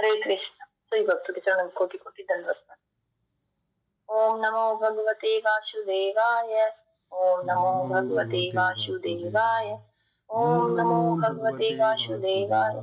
हरे कृष्ण। सभी भक्तों के चरणों में कोटि कोटि दंडवत। ओम नमो भगवते वासुदेवाय। ओम नमो भगवते वासुदेवाय। ओम नमो भगवते वासुदेवाय।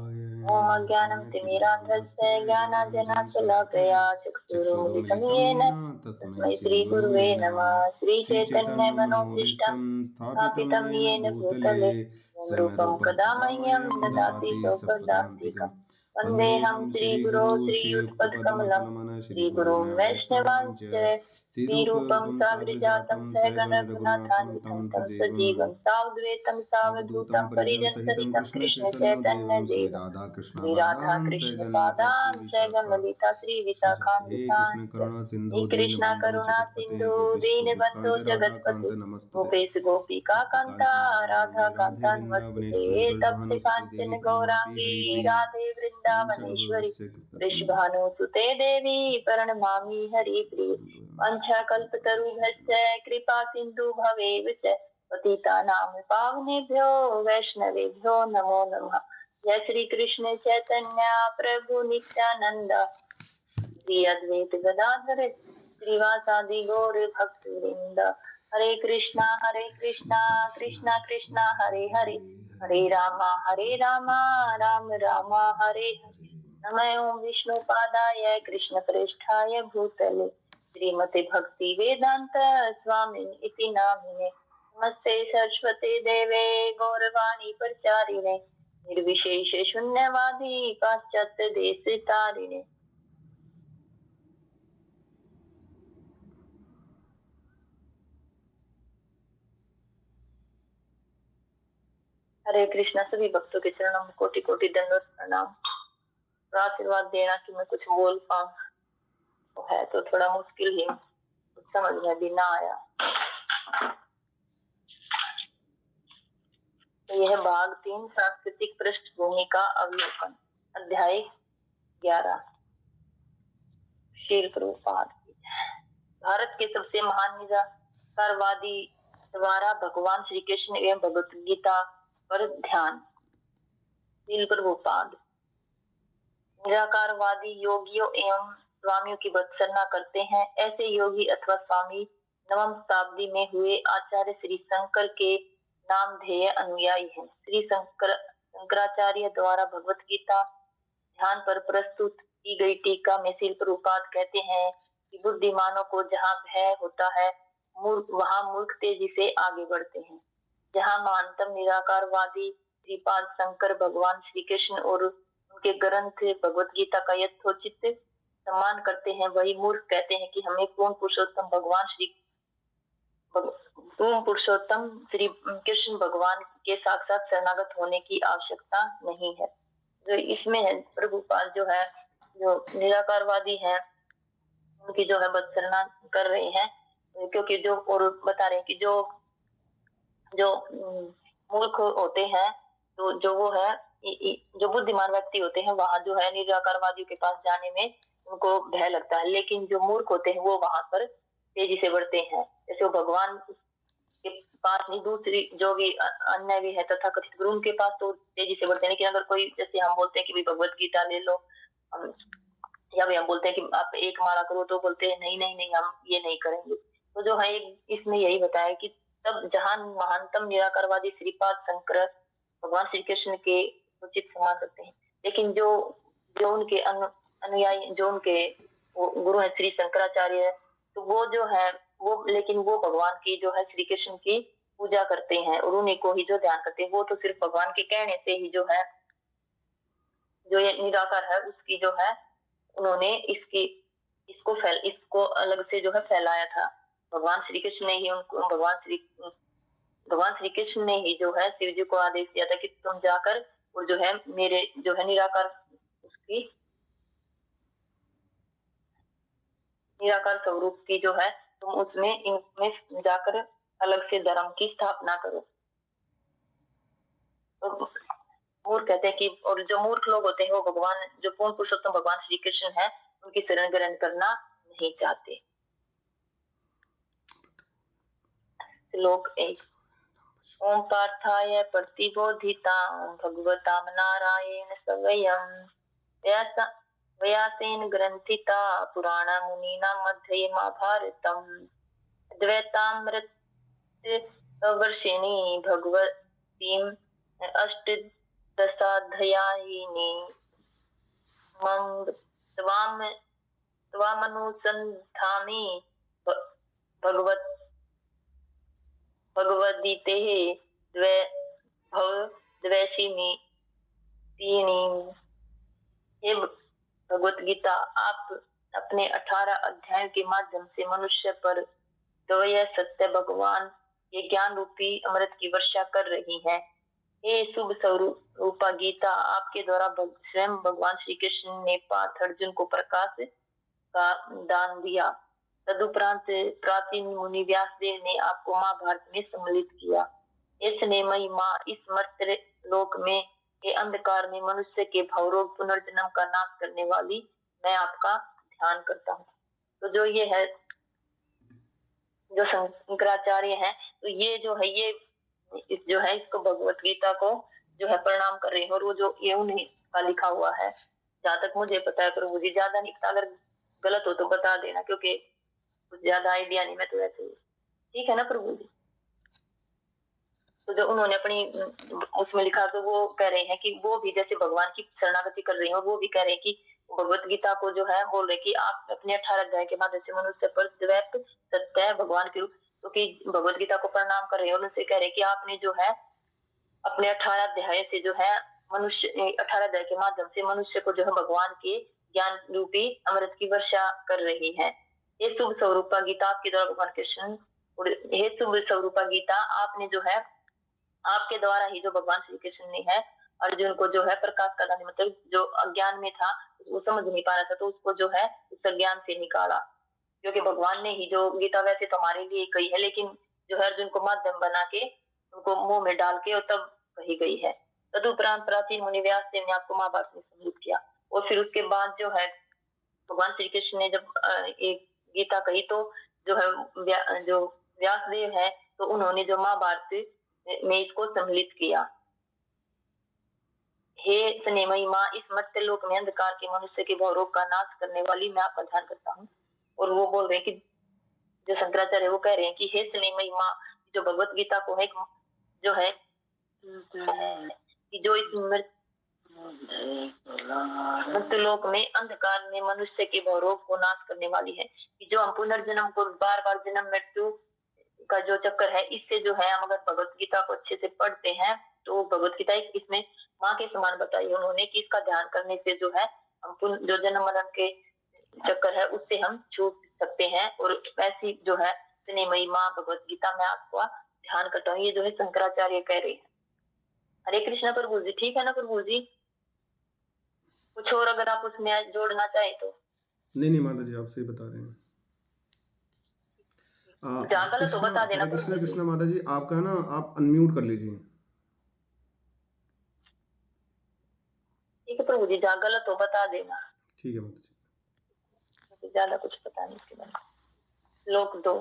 ओम अज्ञानं तिमिरान्धस्य ज्ञानाञ्जनशलाकया चक्षुरुन्मिलितं येन तस्मै श्रीगुरुवे नमः। श्रीचैतन्यमनोभीष्टं स्थापितं येन भूतले स्वयं रूपं कदा मह्यं ददाति स्वपदान्तिकम्। वन्देऽहं श्रीगुरो श्रीयुतपदकमलं श्रीगुरुं वैष्णवांश्च श्रीरूपं साग्रजातं सहगण रघुनाथान्वितं तं सजीवं सावधूतं सावधूतं परिजनसहितं कृष्ण चैतन्य देव श्री राधा कृष्ण पादां सहगण ललिता श्री विशाखान्वितांश्च श्री कृष्ण करुणा सिंधु दीनबन्धु जगत्पते गोपेश गोपिका कान्ता राधा कान्ता नमस्ते। तप्त कांचन गौरांगी राधे वृंदावनेश्वरी वृषभानुसुते देवी प्रणमामि हरिप्रिये। वंशाकल्पतरुभ्यश्च कृपा सिन्धु भवेव च पतितानां पावनेभ्यो वैष्णवेभ्यो नमो नमः। जय श्री कृष्ण चैतन्य प्रभु नित्यानंद श्री अद्वैत गदाधर श्रीवासादि गौर भक्तवृंद। हरे कृष्णा कृष्णा कृष्णा हरे हरे हरे रामा राम राम हरे हरे। नमः ओं विष्णुपादाय कृष्ण प्रेष्ठाय भूतले श्रीमते भक्ति वेदांत स्वामी इति नामिने। नमस्ते सरस्वती देवे गौरवाणी प्रचारिणे निर्विशेष शून्यवादी पाश्चात्य देश तारिणे। हरे कृष्णा। सभी भक्तों के चरणों में कोटि कोटि दंडवत प्रणाम। तो आशीर्वाद देना कि मैं कुछ बोल पाऊं तो है तो थोड़ा मुश्किल ही, कुछ समझ में भी ना आया। तो यह भाग 3 सांस्कृतिक पृष्ठभूमि का अवलोकन, अध्याय 11। शील प्रभुपाद। भारत के सबसे महान निराकारवादी द्वारा भगवान श्री कृष्ण एवं भगवत गीता पर ध्यान। शील प्रभुपाद। निराकारवादी योगियों एवं स्वामियों की भत्सना करते हैं। ऐसे योगी अथवा स्वामी 9वीं शताब्दी में हुए आचार्य श्री शंकर के नामधेय अनुयायी हैं। श्री शंकराचार्य द्वारा भगवत गीता ध्यान पर प्रस्तुत की गई टीका में शील प्रभुपाद कहते हैं कि बुद्धिमानों को जहाँ भय होता है वहाँ मूर्ख तेजी से आगे बढ़ते हैं। जहाँ महानतम निराकारवादी श्रीपाद शंकर भगवान श्री कृष्ण और उनके ग्रंथ भगवत गीता का यथोचित सम्मान करते हैं, वही मूर्ख कहते हैं कि हमें पूर्ण पुरुषोत्तम श्री कृष्ण भगवान के साक्षात शरणागत होने की आवश्यकता नहीं है। जो इसमें है प्रभुपाद जो है, जो निराकारवादी है, उनकी जो है भत्सना कर रहे हैं, क्योंकि जो और बता रहे हैं कि जो मूर्ख होते हैं, तो जो वो है जो बुद्धिमान व्यक्ति होते हैं वहां जो है निराकारवादियों के पास जाने में उनको भय लगता है, लेकिन जो मूर्ख होते हैं वो वहां पर तेजी से बढ़ते हैं। जैसे वो भगवान के पास नहीं, दूसरी जो भी अन्य भी है तथा कथित गुरु उनके पास तो तेजी से बढ़ते हैं। लेकिन अगर कोई, जैसे हम बोलते हैं कि भाई भगवत गीता ले लो, या भी हम बोलते हैं कि आप एक माला करो, तो बोलते हैं नहीं नहीं नहीं हम ये नहीं करेंगे। तो जो है इसमें यही बताया कि तब जहां महानतम निराकारवादी श्रीपाद शंकर भगवान श्री कृष्ण के उचित सम्मान करते हैं, लेकिन जो उनके अनुयायी, जो उनके गुरु है श्री शंकराचार्य, तो वो जो है लेकिन वो भगवान की जो है श्री कृष्ण की पूजा करते हैं और उन्हीं को ही जो ध्यान करते हैं। वो तो सिर्फ भगवान के कहने से ही जो है, जो ये निराकार है उसकी जो है उन्होंने इसको अलग से जो है फैलाया था। भगवान श्री कृष्ण ने ही उनको भगवान श्री कृष्ण ने ही जो है शिव जी को आदेश दिया था कि तुम जाकर और जो है मेरे जो है निराकार स्वरूप की जो है तुम उसमें इनमें जाकर अलग से धर्म की स्थापना करो। तो मूर्ख कहते हैं कि, और जो मूर्ख लोग होते हैं वो भगवान, जो पूर्ण पुरुषोत्तम भगवान श्री कृष्ण है, उनकी शरण ग्रहण करना नहीं चाहते। श्लोक 1। ओम पार्थाय प्रतिबोधितां भगवतां नारायण स्वयं व्यासेन ग्रंथिता पुराण मुनीना मध्ये महाभारतम द्वैतामृतवर्षिणी भगवतीं अष्टदशाध्यायिनी मम त्वाम त्वामनुसन्धामि भगवत भगवद्गीते द्वै भव द्वैशिनी तीनी। हे भगवत गीता, आप अपने 18 अध्यायों के माध्यम से मनुष्य पर द्वय सत्य भगवान के ज्ञान रूपी अमृत की वर्षा कर रही है। हे शुभ स्वरूपा गीता, आपके द्वारा स्वयं भगवान श्री कृष्ण ने पार्थ अर्जुन को प्रकाश का दान दिया। तदुपरांत प्राचीन मुनि व्यासदेव ने आपको महाभारत में सम्मिलित किया। इसने मई माँ इस मर्त्य लोक में के अंधकार में मनुष्य के भवरोग पुनर्जन्म का नाश करने वाली मैं आपका ध्यान करता हूँ। तो जो ये है जो शंकराचार्य है, तो ये जो है ये जो है इसको भगवत गीता को जो है प्रणाम कर रहे हैं। और वो जो ये उन्हीं का लिखा हुआ है, जहाँ तक मुझे पता है, प्रभु जी ज्यादा नहीं पता, अगर गलत हो तो बता देना, क्योंकि कुछ ज्यादा आइडिया नहीं, मैं तो ऐसे ही। ठीक है ना प्रभु जी? तो जो उन्होंने अपनी उसमें लिखा, तो वो कह रहे हैं कि वो भी जैसे भगवान की शरणागति कर रही है, और वो भी कह रहे हैं कि भगवत गीता को जो है बोल रहे कि आप अपने 18 अध्याय के माध्यम से मनुष्य पर द्वैत सत्य भगवान के रूप, क्योंकि तो भगवत गीता को प्रणाम कर रहे हैं और उनसे कह रहे हैं कि आपने जो है अपने 18 अध्याय से जो है मनुष्य 18 अध्याय के माध्यम से मनुष्य को जो है भगवान के ज्ञान रूपी अमृत की वर्षा कर रही है। ये शुभ स्वरूपा गीता आपके द्वारा भगवान कृष्ण, हे शुभ स्वरूपा गीता, आपने जो है आपके द्वारा ही जो भगवान श्री कृष्ण ने है अर्जुन को जो है प्रकाश का दान, मतलब जो अज्ञान में था वो समझ नहीं पा रहा था, तो उसको जो है उस अज्ञान से निकाला। क्योंकि भगवान ने ही जो गीता वैसे तो हमारे लिए कही है, लेकिन जो है अर्जुन को माध्यम बना के उनको मुंह में डाल के और तब कही गई है। तदुपरांत प्राचीन मुनि व्यासदेव ने आपको महाभारत में सम्मिलित किया, और फिर उसके बाद जो है भगवान श्री कृष्ण ने जब एक गीता कही, तो जो है जो व्यासदेव है, तो उन्होंने जो महाभारत में इसको सम्मिलित किया। हे स्नेहमयी माँ, इस मर्त्य लोक में अंधकार के मनुष्य के भवरोग का नाश करने वाली मैं आपका ध्यान करता हूँ। और वो बोल रहे हैं कि जो शंकराचार्य वो कह रहे हैं कि हे स्नेहमयी माँ, जो भगवत गीता को है जो है कि जो इस मर्त्यलोक में अंधकार में मनुष्य के भवरोग को नाश करने वाली है, कि जो हम पुनर्जन्म को बार बार जन्म मृत्यु का जो चक्कर है, इससे जो है हम अगर भगवत गीता को अच्छे से पढ़ते हैं, तो भगवत गीता इसमें माँ के समान बताई उन्होंने कि इसका ध्यान करने से जो है हम जो जन्म मरण के चक्कर है उससे हम छूट सकते हैं। और ऐसी जो है स्नेहमयी माँ भगवत गीता में आपका ध्यान करता हूँ, ये जो है शंकराचार्य कह रहे हैं। हरे कृष्णा प्रभु जी। ठीक है ना प्रभु जी? कुछ और अगर आप उसमें जोड़ना चाहे तो। नहीं माता जी, आप सही बता रहे हैं। गलत तो बता देना। कृष्णा कृष्णा माता जी, आपका ना आप अनम्यूट कर लीजिए। ठीक है प्रभु जी, जहाँ गलत हो बता देना। ठीक है माता जी। ज्यादा कुछ पता नहीं इसके बारे में। श्लोक 2।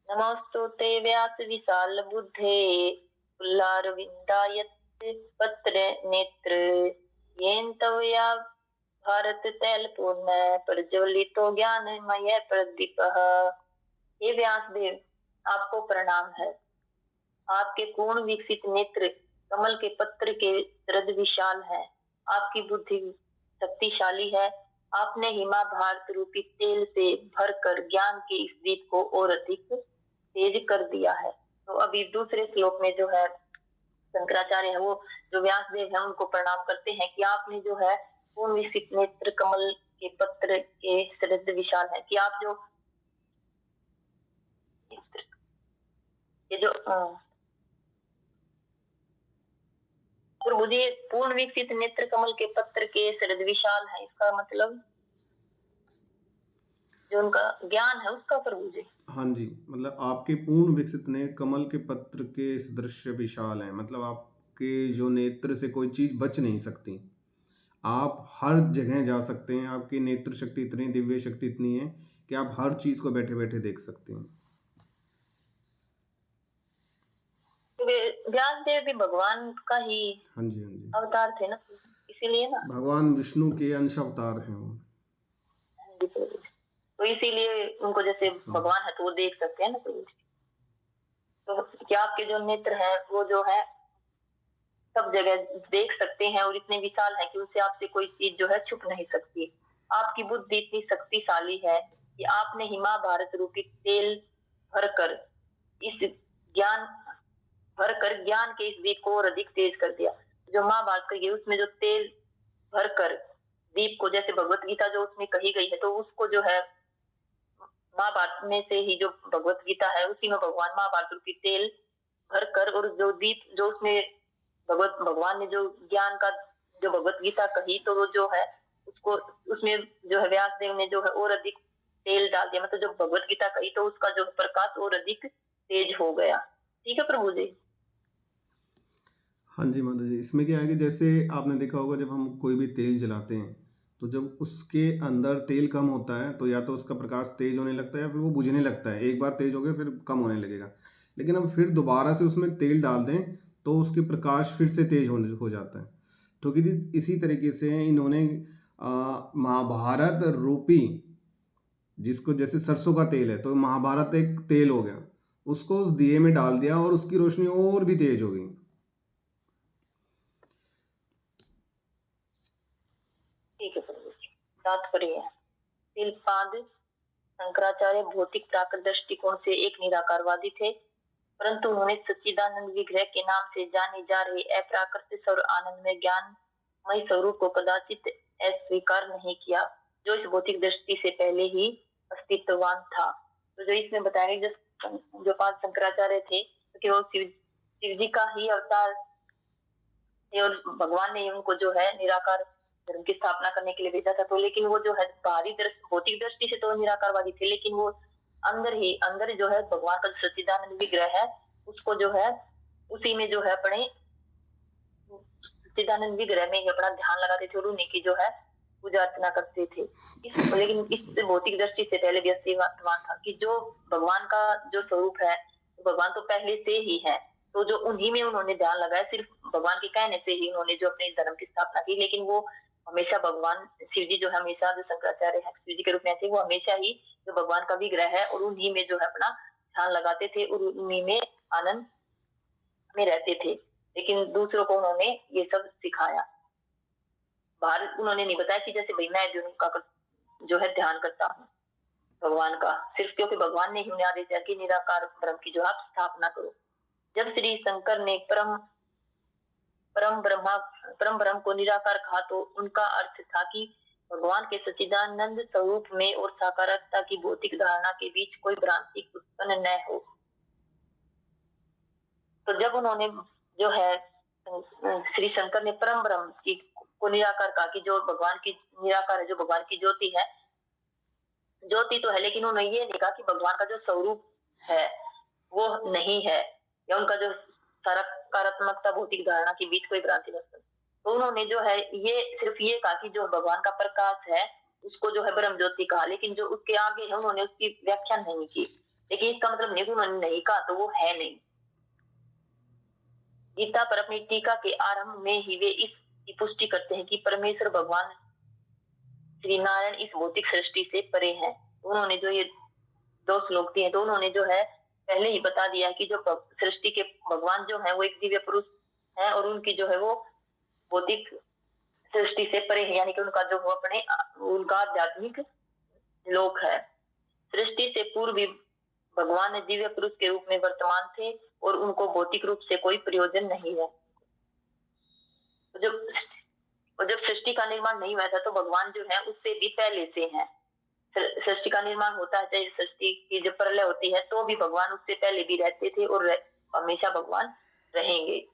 नमोस्तुते व्यास विशाल बुद्धे पुल्लारविंदायत पत्र नेत्र येन तवया भारत तैल पूर्ण प्रज्वलितो ज्ञानमय प्रदीपः। हे व्यासदेव, आपको प्रणाम है। आपके पूर्ण विकसित नेत्र कमल के पत्र के शरद विशाल है। आपकी बुद्धि शक्तिशाली है। आपने ही महाभारत रूपी तेल से भरकर ज्ञान के इस दीप को और अधिक तेज कर दिया है। तो अभी दूसरे श्लोक में जो है शंकराचार्य है वो जो व्यासदेव है उनको प्रणाम करते हैं कि आपने जो है पूर्ण विकसित नेत्र कमल के पत्र के शरद विशाल है, कि आप जो ये जो प्रभु जी पूर्ण विकसित नेत्र कमल के पत्र के शरद विशाल है, इसका मतलब जो उनका ज्ञान है उसका प्रभु जी। हाँ जी, मतलब आपके पूर्ण विकसित ने कमल के पत्र के सदृश्य विशाल है, मतलब आपके जो नेत्र से कोई चीज बच नहीं सकती, आप हर जगह जा सकते हैं। आपकी नेत्र शक्ति इतनी, दिव्य शक्ति इतनी है कि आप हर चीज को बैठे बैठे देख सकते हैं। व्यासदेव भी भगवान का ही हाँ जी, हाँ जी, अवतार थे ना, इसीलिए ना भगवान विष्णु के अंश अवतार हैं वो। तो इसीलिए उनको जैसे भगवान है तो वो देख सकते हैं ना प्रभु जी। तो क्या आपके जो नेत्र हैं वो जो है सब जगह देख सकते हैं और इतने विशाल हैं कि उनसे आपसे कोई चीज जो है छुप नहीं सकती। आपकी बुद्धि इतनी शक्तिशाली है कि आपने ही महाभारत रूपी तेल भरकर इस ज्ञान भरकर ज्ञान के इस दीप को और अधिक तेज कर दिया। जो महाभारत कही है उसमें जो तेल भरकर दीप को, जैसे भगवत गीता जो उसमें कही गई है, तो उसको जो है महाभारत में से ही जो भगवत गीता है उसी में भगवान महाभारत रूपी तेल भरकर और जो दीप जो उसमें भगवान ने जो ज्ञान का जो भगवत गीता कही, तो वो जो है उसको उसमें जो है व्यास देव ने जो है और अधिक तेल डाल दिया। मतलब जो भगवत गीता कही तो उसका जो प्रकाश और अधिक तेज हो गया। ठीक है प्रभु जी। हाँ जी माता जी, इसमें क्या है कि जैसे आपने देखा होगा जब हम कोई भी तेल जलाते हैं तो जब उसके अंदर तेल कम होता है तो या तो उसका प्रकाश तेज होने लगता है या फिर वो बुझने लगता है। एक बार तेज हो गया फिर कम होने लगेगा, लेकिन अब फिर दोबारा से उसमें तेल डाल दें तो उसके प्रकाश फिर से तेज हो जाता है। तो कि इसी तरीके से इन्होंने महाभारत रूपी, जिसको जैसे सरसों का तेल है तो महाभारत एक तेल हो गया, उसको उस दिए में डाल दिया और उसकी रोशनी और भी तेज हो गई। ठीक है प्रभु जी। तात्पर्य तिलपाद शंकराचार्य भौतिक प्राकृत दृष्टिकोण से एक निराकारवादी थे, परंतु उन्होंने सच्चिदानंद विग्रह के नाम से जाने जा रहे अप्राकृत और आनंद में ज्ञानमय स्वरूप को कदाचित अस्वीकार नहीं किया, जो इस भौतिक दृष्टि से पहले ही अस्तित्ववान था। तो जो इसमें बताया गया जो पांच शंकराचार्य थे क्योंकि वो शिव जी का ही अवतार और भगवान ने उनको जो है निराकार धर्म की स्थापना करने के लिए भेजा था। तो लेकिन वो जो है बाहरी दृष्टि भौतिक दृष्टि से तो निराकारवादी थे, लेकिन वो अंदर जो है भगवान का सच्चिदानंद विग्रह है उसको जो है उसी में जो है अपने सच्चिदानंद विग्रह में ही अपना ध्यान लगाते थे और उन्हीं की जो है पूजा अर्चना करते थे। लेकिन इस भौतिक दृष्टि से पहले भी अस्तित्ववान था कि जो भगवान का जो स्वरूप है भगवान तो पहले से ही है, तो जो उन्हीं में उन्होंने ध्यान लगाया, सिर्फ भगवान के कहने से ही उन्होंने जो अपने धर्म की स्थापना की। लेकिन वो हमेशा भगवान शिव जी जो है हमेशा जो शंकराचार्य है शिव जी के रूप में थे, वो हमेशा ही जो भगवान का विग्रह है और उन्हीं में जो है अपना ध्यान लगाते थे और उन्हीं में आनंद में रहते थे। लेकिन दूसरों को उन्होंने ये सब सिखाया। बाहर उन्होंने नहीं बताया कि जैसे भाई मैं भी उनका जो है ध्यान करता हूँ भगवान का, सिर्फ क्योंकि भगवान ने ही उन्हें आदेश दिया कि निराकार ब्रह्म की जो आप स्थापना करो। जब श्री शंकर ने परम ब्रह्म को निराकार कहा तो उनका अर्थ था कि भगवान के सच्चिदानंद स्वरूप में और साकारता की भौतिक धारणा के बीच कोई भ्रांति उत्पन्न न हो। तो जब उन्होंने जो है श्री शंकर ने परम ब्रह्म की को निराकार कहा कि जो भगवान की निराकार है, जो भगवान की ज्योति है, ज्योति तो है लेकिन उन्होंने ये नहीं कहा कि भगवान का जो स्वरूप है वो नहीं है या उनका जो सकारात्मकता भौतिक धारणा के बीच कोई भ्रांति नहीं। तो उन्होंने जो है ये सिर्फ ये कहा कि जो भगवान का प्रकाश है उसको जो है ब्रह्म ज्योति कहा, लेकिन जो उसके आगे है उन्होंने उसकी व्याख्या नहीं की। लेकिन इसका मतलब नहीं उन्होंने नहीं कहा तो वो है नहीं। गीता पर अपनी टीका के आरंभ में ही वे इसकी पुष्टि करते हैं कि परमेश्वर भगवान श्री नारायण इस भौतिक सृष्टि से परे हैं। उन्होंने जो ये 2 श्लोक दिए तो उन्होंने जो है पहले ही बता दिया कि जो सृष्टि के भगवान जो है वो एक दिव्य पुरुष है और उनकी जो है वो भौतिक सृष्टि से परे है, यानी कि उनका जो वो अपने उनका आध्यात्मिक लोक है। सृष्टि से पूर्व भी भगवान दिव्य पुरुष के रूप में वर्तमान थे और उनको भौतिक रूप से कोई प्रयोजन नहीं है। जब सृष्टि का निर्माण नहीं हुआ था तो भगवान जो है उससे भी पहले से हैं। सृष्टि का निर्माण होता है चाहे सृष्टि की जब प्रलय होती है तो भी भगवान उससे पहले भी रहते थे और हमेशा भगवान रहेंगे।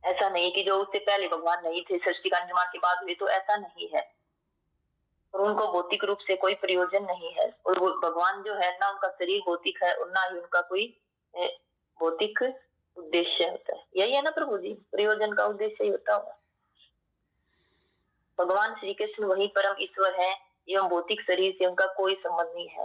ऐसा नहीं कि जो उससे पहले भगवान नहीं थे सृष्टि का निर्माण के बाद हुए, तो ऐसा नहीं है। और उनको भौतिक रूप से कोई प्रयोजन नहीं है और भगवान जो है ना उनका शरीर भौतिक है और ना ही उनका कोई भौतिक उद्देश्य होता है। यही है ना प्रभु जी, प्रयोजन का उद्देश्य ही होता होगा। भगवान श्री कृष्ण वही परम ईश्वर है एवं भौतिक शरीर से उनका कोई संबंध नहीं है।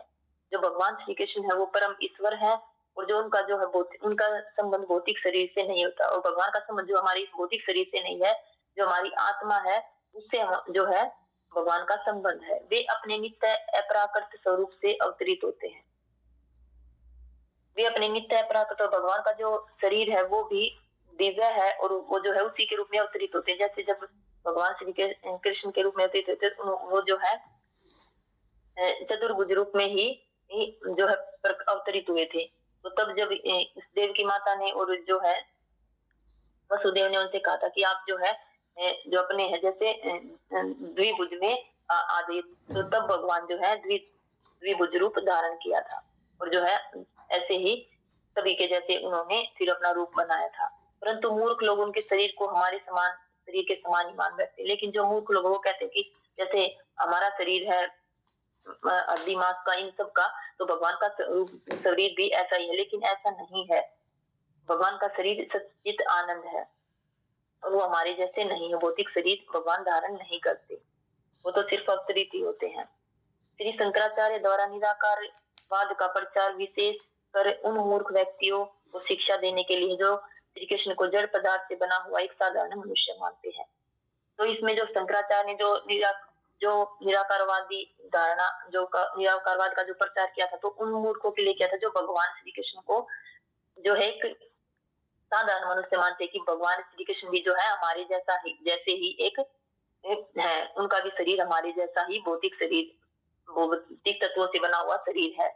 जो भगवान श्री कृष्ण है वो परम ईश्वर है और जो उनका जो है उनका संबंध भौतिक शरीर से नहीं होता और भगवान का संबंध जो हमारी इस भौतिक शरीर से नहीं है, जो हमारी आत्मा है उससे हम जो है भगवान का संबंध है। वे अपने नित्य अपराकृत स्वरूप से अवतरित होते हैं। वे अपने नित्य अपराकृत, और भगवान का जो शरीर है वो भी दिव्य है, और वो जो है उसी के रूप में अवतरित होते हैं। जैसे जब भगवान श्री कृष्ण के रूप में अवतरित होते हैं, वो जो है चतुर्भुज रूप में ही जो है अवतरित हुए थे। तो तब जब इस देव की माता ने और जो है वसुदेव ने उनसे कहा था कि आप जो है जो अपने है जैसे द्विभुज में आ जाइए, तो तब भगवान जो है द्विभुज रूप धारण किया था, और जो है ऐसे ही सभी के जैसे उन्होंने फिर अपना रूप बनाया था। परंतु मूर्ख लोग उनके शरीर को हमारे समान, शरीर के समान ही मान बैठते। लेकिन जो मूर्ख लोग वो कहते हैं कि जैसे हमारा शरीर है हड्डी मांस का, इन सब का, तो भगवान का शरीर भी ऐसा ही है। लेकिन ऐसा नहीं है। भगवान का शरीर सच्चित आनंद है, और वो हमारे जैसे नहीं है। भौतिक शरीर भगवान धारण नहीं करते, वो तो सिर्फ अवतरित ही होते हैं। श्री शंकराचार्य द्वारा निराकारवाद का प्रचार विशेष कर उन मूर्ख व्यक्तियों को शिक्षा देने के लिए जो श्री कृष्ण को जड़ पदार्थ से बना हुआ एक साधारण मनुष्य मानते हैं। तो इसमें जो शंकराचार्य ने जो निराकारवादी धारणा, जो निराकारवाद का जो प्रचार किया था, तो उन मूर्खों के लिए किया था जो भगवान श्री कृष्ण को जो है एक साधारण मनुष्य मानते कि भगवान श्री कृष्ण भी जो है हमारे जैसा ही, जैसे ही एक है, उनका भी शरीर हमारे जैसा ही भौतिक शरीर, भौतिक तत्वों से बना हुआ शरीर है।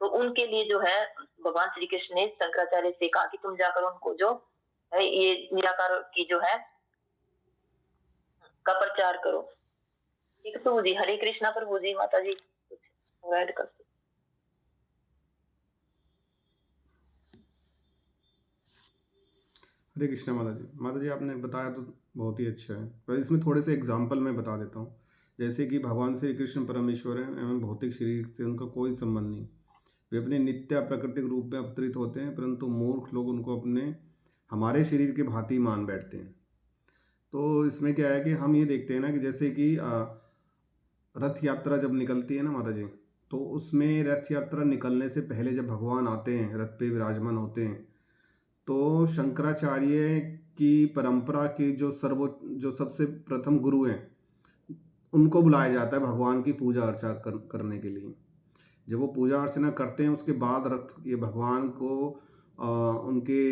तो उनके लिए जो है भगवान श्री कृष्ण ने शंकराचार्य से कहा कि तुम जाकर उनको जो है ये निराकार की जो है का प्रचार करो। ठीक है प्रभु जी, हरे कृष्णा प्रभु जी। माता जी कुछ ऐड कर। हरे कृष्णा माता जी। माता जी आपने बताया तो बहुत ही अच्छा है, पर इसमें थोड़े से एग्जाम्पल मैं बता देता हूँ। जैसे कि भगवान श्री कृष्ण परमेश्वर हैं एवं भौतिक शरीर से उनका कोई संबंध नहीं। वे अपने नित्य प्राकृतिक रूप में अवतरित होते हैं, परंतु मूर्ख लोग उनको अपने हमारे शरीर के भांति मान बैठते हैं। तो इसमें क्या है कि हम ये देखते हैं ना कि जैसे कि रथ यात्रा जब निकलती है ना माता जी, तो उसमें रथ यात्रा निकलने से पहले जब भगवान आते हैं, रथ पे विराजमान होते हैं, तो शंकराचार्य की परंपरा के जो सबसे प्रथम गुरु हैं, उनको बुलाया जाता है भगवान की पूजा अर्चा करने के लिए। जब वो पूजा अर्चना करते हैं उसके बाद रथ ये भगवान को उनके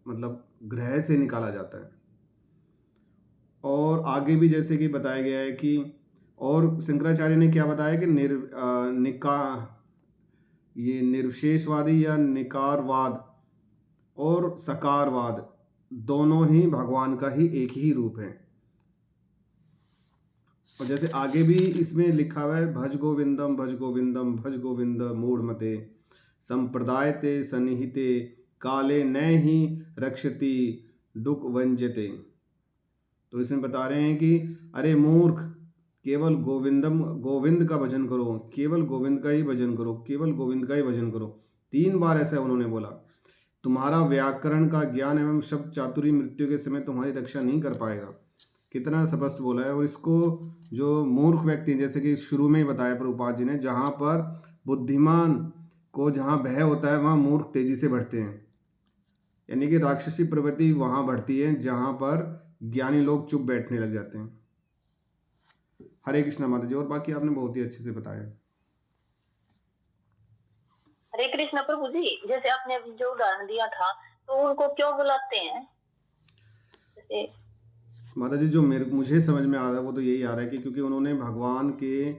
मतलब ग्रह से निकाला जाता है। और आगे भी जैसे कि बताया गया है कि, और शंकराचार्य ने क्या बताया कि ये निर्विशेषवादी या निकारवाद और सकारवाद दोनों ही भगवान का ही एक ही रूप है। और जैसे आगे भी इसमें लिखा हुआ है, भज गोविंदम भज गोविंदम भज गोविंद मूढ़मते संप्रदाय ते सन्निहिते काले न ही रक्षति दुख वंजते। तो इसमें बता रहे हैं कि अरे मूर्ख, केवल गोविंद का भजन करो, केवल गोविंद का ही भजन करो, केवल गोविंद का ही भजन करो। 3 बार ऐसा उन्होंने बोला। तुम्हारा व्याकरण का ज्ञान एवं शब्द चातुरी मृत्यु के समय तुम्हारी रक्षा नहीं कर पाएगा। कितना स्पष्ट बोला है। और इसको जो मूर्ख व्यक्ति, जैसे कि शुरू में ही बताया प्रभुपाद जी ने, जहाँ पर बुद्धिमान को जहाँ भय होता है वहाँ मूर्ख तेजी से बढ़ते हैं। यानी कि राक्षसी प्रवृत्ति वहाँ बढ़ती है जहाँ पर ज्ञानी लोग चुप बैठने लग जाते हैं। हरे कृष्णा माता जी। और बाकी आपने बहुत ही अच्छे से बताया। हरे कृष्ण प्रभु जी। जैसे आपने अभी जो उदाहरण दिया था, तो उनको क्यों बुलाते हैं जैसे? माता जी जो मुझे समझ में आ रहा है वो तो यही आ रहा है कि क्योंकि उन्होंने भगवान के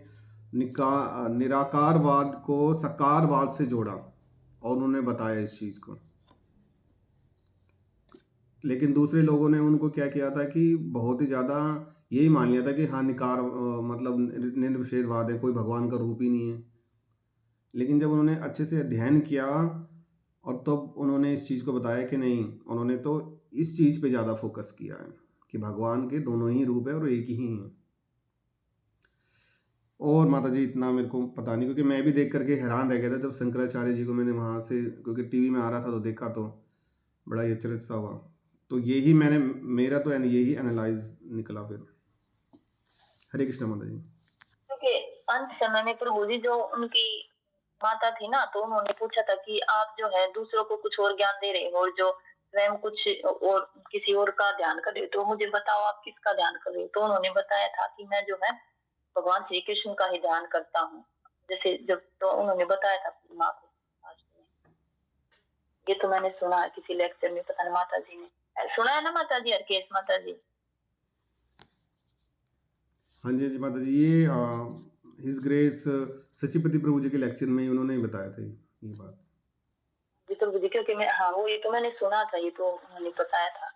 निराकारवाद को सकारवाद से जोड़ा और उन्होंने बताया इस चीज को। लेकिन दूसरे लोगों ने उनको क्या किया था कि बहुत ही ज़्यादा यही मान लिया था कि हाँ निकार मतलब निर्विशेषवाद है, कोई भगवान का रूप ही नहीं है। लेकिन जब उन्होंने अच्छे से अध्ययन किया और तब तो उन्होंने इस चीज़ को बताया कि नहीं, उन्होंने तो इस चीज़ पे ज़्यादा फोकस किया है कि भगवान के दोनों ही रूप है और एक ही हैं। और माता जी इतना मेरे को पता नहीं, क्योंकि मैं भी देख करके हैरान रह गया था जब शंकराचार्य जी को मैंने वहाँ से, क्योंकि टीवी में आ रहा था तो देखा, तो बड़ा ही अचरज सा हुआ। तो यही मेरा तो यही एनालाइज निकला फिर। हरे कृष्ण माता जी। क्योंकि अंत समय में प्रभु जी जो उनकी माता थी ना, तो उन्होंने पूछा था कि आप जो है दूसरों को कुछ और ज्ञान दे रहे हो, और जो स्वयं कुछ और किसी और का ध्यान कर रहे हो तो मुझे बताओ आप किसका ध्यान कर रहे हो। तो उन्होंने बताया था कि मैं जो है भगवान श्री कृष्ण का ही ध्यान करता हूँ। जैसे जब तो उन्होंने बताया था अपनी माँ को लास्ट में। ये तो मैंने सुना है किसी लेक्चर में, पता नहीं माता जी ने सुना है ना माता जी, हरकेश माता जी। हाँ जी, हाँ जी माता जी, ये हिज ग्रेस सचिपति प्रभु जी के लेक्चर में उन्होंने ही बताया था ये बात। जी तो मुझे क्योंकि मैं हाँ वो ये तो मैंने सुना था, ये तो उन्होंने बताया था।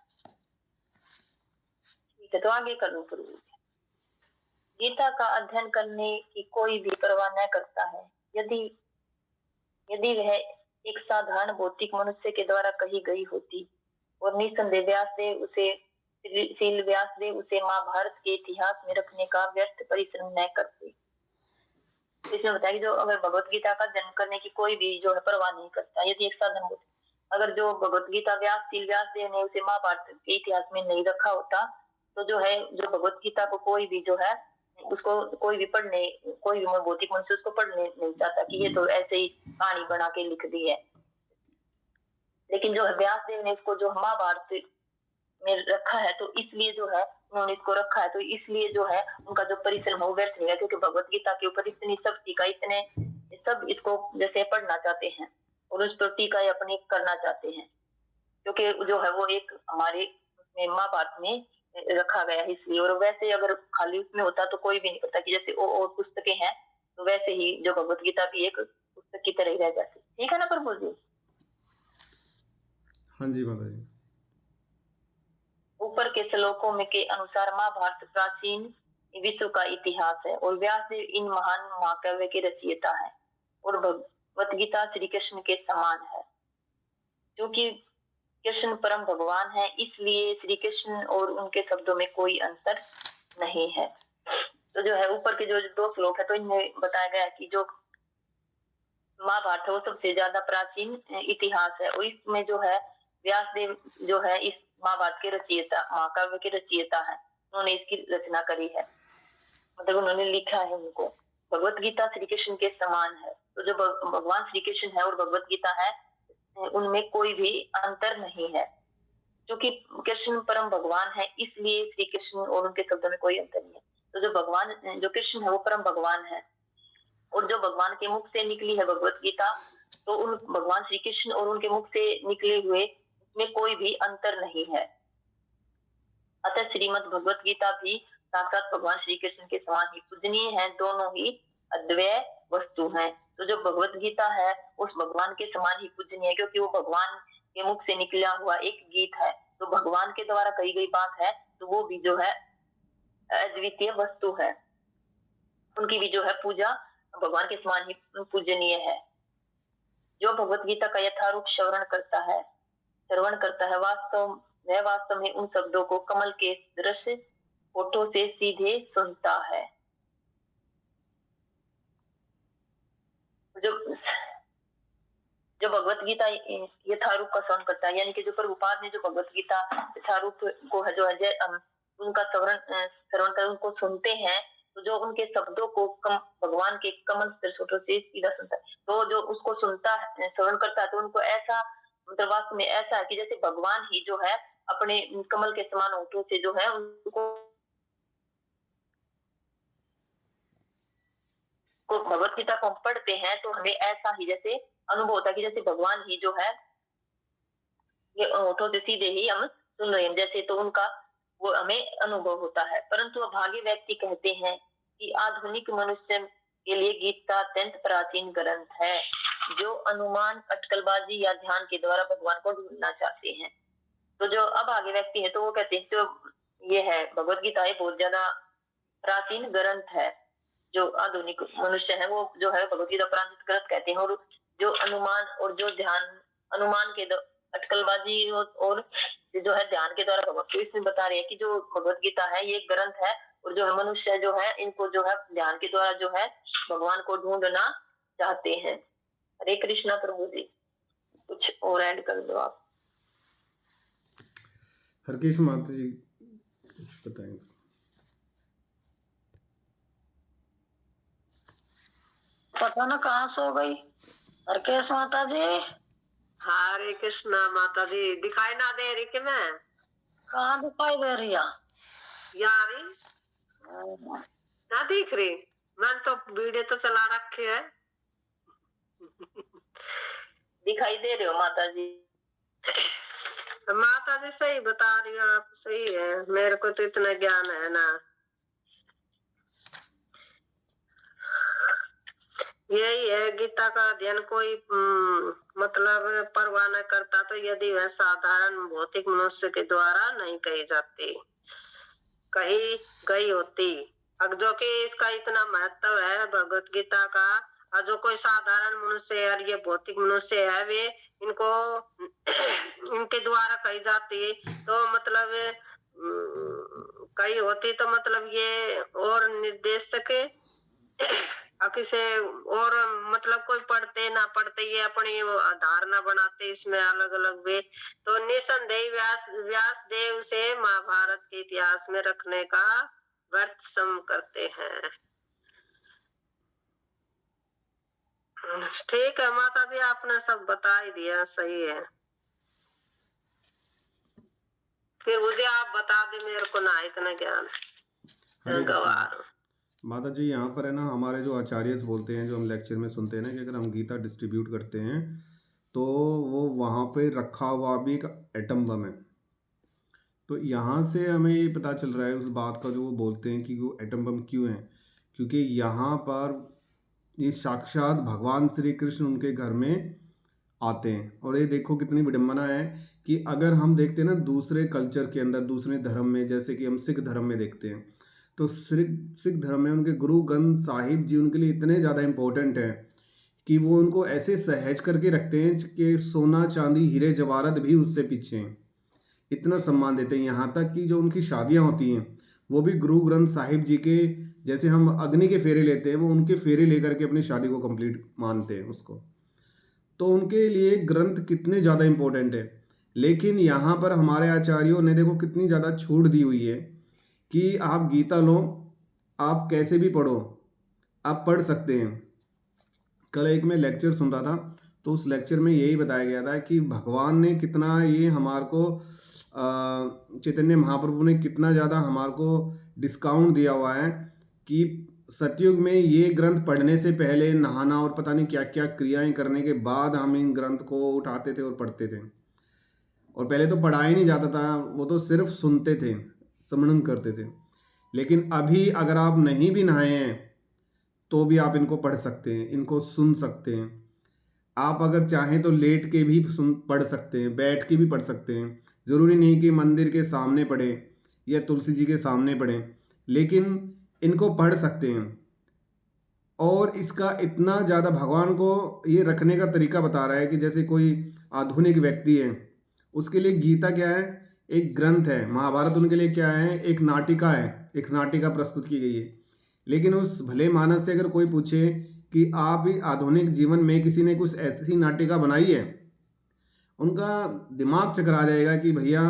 ठीक है, तो आगे कर लो प्रभु। गीता का अध्ययन करने की कोई भी परवाह न करता है। यदि यदि वह एक साधारण भौतिक मनुष्य के द्वारा कही गई होती और निसंदेह व्यासदेव उसे महाभारत के इतिहास में रखने का व्यर्थ परिश्रम न करते। इसमें बताया कि जो अगर भगवत गीता का अध्ययन करने की कोई भी जो है परवाह नहीं करता, यदि एक साधन होता, अगर जो भगवत गीता व्यासदेव ने उसे महाभारत के इतिहास में नहीं रखा होता तो जो है जो भगवत गीता को कोई भी जो है उसको कोई भी भौतिक मनुष्य उसको पढ़ने नहीं चाहता कि ये तो ऐसे ही कहानी बना के लिख दी है। लेकिन जो है व्यासदेव ने इसको जो महाभारत में रखा है तो इसलिए जो है उन्होंने इसको रखा है, तो इसलिए जो है उनका जो परिश्रम हो व्यर्थ नहीं है, क्योंकि भगवत गीता के ऊपर इतनी सब टीका, इतने सब इसको जैसे पढ़ना चाहते हैं और उस पर टीका अपनी करना चाहते हैं, क्योंकि जो है वो एक हमारे उसमें महाभारत में रखा गया है इसलिए। और वैसे अगर खाली उसमें होता तो कोई भी नहीं पता कि जैसे और पुस्तकें हैं तो वैसे ही जो भगवत गीता भी एक पुस्तक की तरह रह जाती। ठीक है ना प्रभु जी। हाँ जी माता जी। ऊपर के श्लोकों में के अनुसार महाभारत प्राचीन विश्व का इतिहास है और व्यासदेव इन महान महाकाव्य के रचयिता है और भगवत गीता श्री कृष्ण के समान है। क्योंकि कृष्ण परम भगवान है इसलिए श्री कृष्ण और उनके शब्दों में कोई अंतर नहीं है। तो जो है ऊपर के जो दो श्लोक है तो इनमें बताया गया है कि जो महाभारत है वो सबसे ज्यादा प्राचीन इतिहास है और इसमें जो है व्यासदेव जो है इस महाभारत के रचयिता, महाकाव्य के रचयिता है, उन्होंने इसकी रचना करी है, मतलब उन्होंने लिखा है उनको। भगवत गीता श्री कृष्ण के समान है, तो जो भगवान श्री कृष्ण है और भगवत गीता है उनमें कोई भी अंतर नहीं है। क्योंकि कृष्ण परम भगवान है इसलिए श्री कृष्ण और उनके शब्दों में कोई अंतर नहीं है। तो जो कृष्ण है वो परम भगवान है और जो भगवान के मुख से निकली है भगवत गीता तो उन भगवान श्री कृष्ण और उनके मुख से निकले हुए इसमें कोई भी अंतर नहीं है। अतः श्रीमद् भगवत गीता भी साक्षात भगवान श्री कृष्ण के समान ही पूजनीय है, दोनों ही अद्वैय वस्तु हैं। तो जो भगवत गीता है उस भगवान के समान ही पूजनीय है क्योंकि वो भगवान के मुख से निकला हुआ एक गीत है, तो भगवान के द्वारा कही गई बात है, तो वो भी जो है अद्वितीय वस्तु है, उनकी भी जो है पूजा भगवान के समान ही पूजनीय है। जो भगवत गीता का यथारूप श्रवण करता है वास्तव में उन शब्दों को कमल के दृश्य होठों से सीधे सुनता है। जो भगवत गीता यथारूप का श्रवण करता है, यानी कि जो प्रभुपाद ने जो भगवत गीता यथारूप को है जो है उनका श्रवण कर उनको सुनते हैं, तो जो उनके शब्दों को भगवान के कमल होठों से सीधा सुनता है, तो जो उसको सुनता है श्रवण करता है तो उनको ऐसा मतलब वास्तव में ऐसा है कि जैसे भगवान ही जो है अपने कमल के समान होठों से जो है उनको भगवत गीता को हम पढ़ते हैं तो हमें ऐसा ही जैसे अनुभव होता है कि जैसे भगवान ही जो है ये होठों से सीधे ही हम सुन रहे हैं जैसे, तो उनका वो हमें अनुभव होता है। परंतु अभागे व्यक्ति कहते हैं कि आधुनिक मनुष्य के लिए गीता अत्यंत प्राचीन ग्रंथ है जो अनुमान, अटकलबाजी या ध्यान के द्वारा भगवान को ढूंढना चाहते हैं। तो जो अभागे व्यक्ति है तो वो कहते हैं जो ये है भगवत गीता है बहुत ज्यादा प्राचीन ग्रंथ है, जो आधुनिक मनुष्य है वो जो है भगवत गीता प्राचीन ग्रंथ कहते हैं। और जो अनुमान और जो ध्यान, अनुमान के अटकलबाजी और जो है ध्यान के द्वारा भगवत, तो इसमें बता रहे हैं कि जो भगवत गीता है ये ग्रंथ है और जो है मनुष्य जो है इनको जो है ध्यान के द्वारा जो है भगवान को ढूंढना चाहते हैं। हरे कृष्णा प्रभु जी, कुछ और ऐड कर दो आप। हरकेश माता जी कुछ बताएंगे। पता ना कहाँ सो गई हरकेश माता जी। हरे कृष्णा माता जी। दिखाई ना दे रही कि मैं? कहाँ दिखाई दे रही है यारी ना दिख रही? मैंने तो वीडियो तो चला रखे है। दिखाई दे रहे हो माता जी? माता जी सही बता रही हो आप, सही है। मेरे को तो इतना ज्ञान है ना। यही है, गीता का अध्ययन कोई मतलब परवाह न करता तो यदि वह साधारण भौतिक मनुष्य के द्वारा नहीं कही जाती, कही गई होती। अब जो कि इसका इतना महत्व है भगवत गीता का, और जो कोई साधारण मनुष्य है और ये भौतिक मनुष्य है, वे इनको इनके द्वारा कही जाती तो मतलब कही होती तो मतलब ये और निर्देशक किसे और मतलब कोई पढ़ते ना पढ़ते ये अपनी धारणा बनाते इसमें अलग अलग वे, तो निसंदेह व्यास देव से महाभारत के इतिहास में रखने का व्यर्थ सम करते हैं। ठीक है माता जी, आपने सब बता ही दिया, सही है। फिर मुझे आप बता दे, मेरे को ना इतना ज्ञान हरे गवार। कृष्ण माता जी, यहाँ पर है ना हमारे जो आचार्य बोलते हैं, जो हम लेक्चर में सुनते हैं ना, कि अगर हम गीता डिस्ट्रीब्यूट करते हैं तो वो वहाँ पे रखा हुआ भी एक एटम बम है। तो यहाँ से हमें ये पता चल रहा है उस बात का जो वो बोलते हैं कि वो एटम बम क्यों है, क्योंकि यहाँ पर ये साक्षात भगवान श्री कृष्ण उनके घर में आते हैं। और ये देखो कितनी विडंबना है कि अगर हम देखते हैं ना दूसरे कल्चर के अंदर, दूसरे धर्म में, जैसे कि हम सिख धर्म में देखते हैं, तो सिख धर्म में उनके गुरु ग्रंथ साहिब जी उनके लिए इतने ज़्यादा इम्पोर्टेंट हैं कि वो उनको ऐसे सहेज करके रखते हैं कि सोना चांदी हीरे जवाहरात भी उससे पीछे हैं, इतना सम्मान देते हैं। यहाँ तक कि जो उनकी शादियाँ होती हैं वो भी गुरु ग्रंथ साहिब जी के, जैसे हम अग्नि के फेरे लेते हैं, वो उनके फेरे लेकर के अपनी शादी को कंप्लीट मानते हैं उसको। तो उनके लिए ग्रंथ कितने ज़्यादा इम्पोर्टेंट है। लेकिन यहाँ पर हमारे आचार्यों ने देखो कितनी ज़्यादा छूट दी हुई है कि आप गीता लो, आप कैसे भी पढ़ो, आप पढ़ सकते हैं। कल एक मैं लेक्चर सुन रहा था, तो उस लेक्चर में यही बताया गया था कि भगवान ने कितना ये हमारे को चैतन्य महाप्रभु ने कितना ज़्यादा हमारे को डिस्काउंट दिया हुआ है कि सतयुग में ये ग्रंथ पढ़ने से पहले नहाना और पता नहीं क्या क्या क्रियाएं करने के बाद हम इन ग्रंथ को उठाते थे और पढ़ते थे। और पहले तो पढ़ा ही नहीं जाता था, वो तो सिर्फ सुनते थे, स्मरण करते थे। लेकिन अभी अगर आप नहीं भी नहाए हैं तो भी आप इनको पढ़ सकते हैं, इनको सुन सकते हैं। आप अगर चाहें तो लेट के भी पढ़ सकते हैं, बैठ के भी पढ़ सकते हैं। ज़रूरी नहीं कि मंदिर के सामने पढ़ें या तुलसी जी के सामने पढ़ें, लेकिन इनको पढ़ सकते हैं। और इसका इतना ज़्यादा भगवान को ये रखने का तरीका बता रहा है कि जैसे कोई आधुनिक व्यक्ति है, उसके लिए गीता क्या है, एक ग्रंथ है। महाभारत उनके लिए क्या है, एक नाटिका है, एक नाटिका प्रस्तुत की गई है। लेकिन उस भले मानस से अगर कोई पूछे कि आप ही आधुनिक जीवन में किसी ने कुछ ऐसी नाटिका बनाई है, उनका दिमाग चकरा जाएगा कि भैया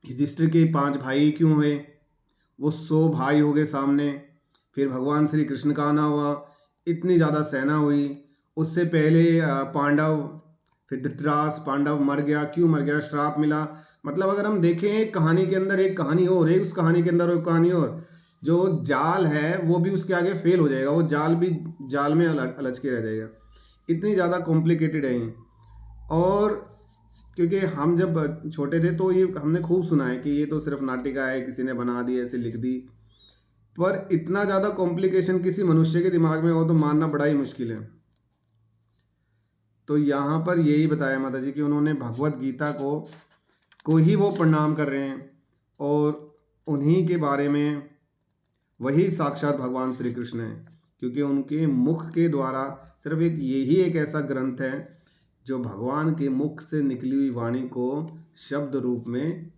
युधिष्ठिर के 5 भाई क्यों हुए, वो 100 भाई हो गए सामने, फिर भगवान श्री कृष्ण का आना हुआ, इतनी ज़्यादा सेना हुई। उससे पहले पांडव, फिर धृतराष्ट्र, पांडव मर गया, क्यों मर गया, श्राप मिला। मतलब अगर हम देखें एक कहानी के अंदर एक कहानी और है, उस कहानी के अंदर एक कहानी और, जो जाल है वो भी उसके आगे फेल हो जाएगा, वो जाल भी जाल में अलझ के रह जाएगा। इतनी ज़्यादा कॉम्प्लिकेटेड है ये। और क्योंकि हम जब छोटे थे तो ये हमने खूब सुना है कि ये तो सिर्फ नाटिका है, किसी ने बना दी, ऐसे लिख दी। पर इतना ज़्यादा कॉम्प्लिकेशन किसी मनुष्य के दिमाग में हो तो मानना बड़ा ही मुश्किल है। तो यहाँ पर यही बताया माता जी कि उन्होंने भगवत गीता को ही वो प्रणाम कर रहे हैं, और उन्हीं के बारे में वही साक्षात भगवान श्री कृष्ण है, क्योंकि उनके मुख के द्वारा सिर्फ यही एक ऐसा ग्रंथ है जो भगवान के मुख से निकली हुई वाणी को शब्द रूप में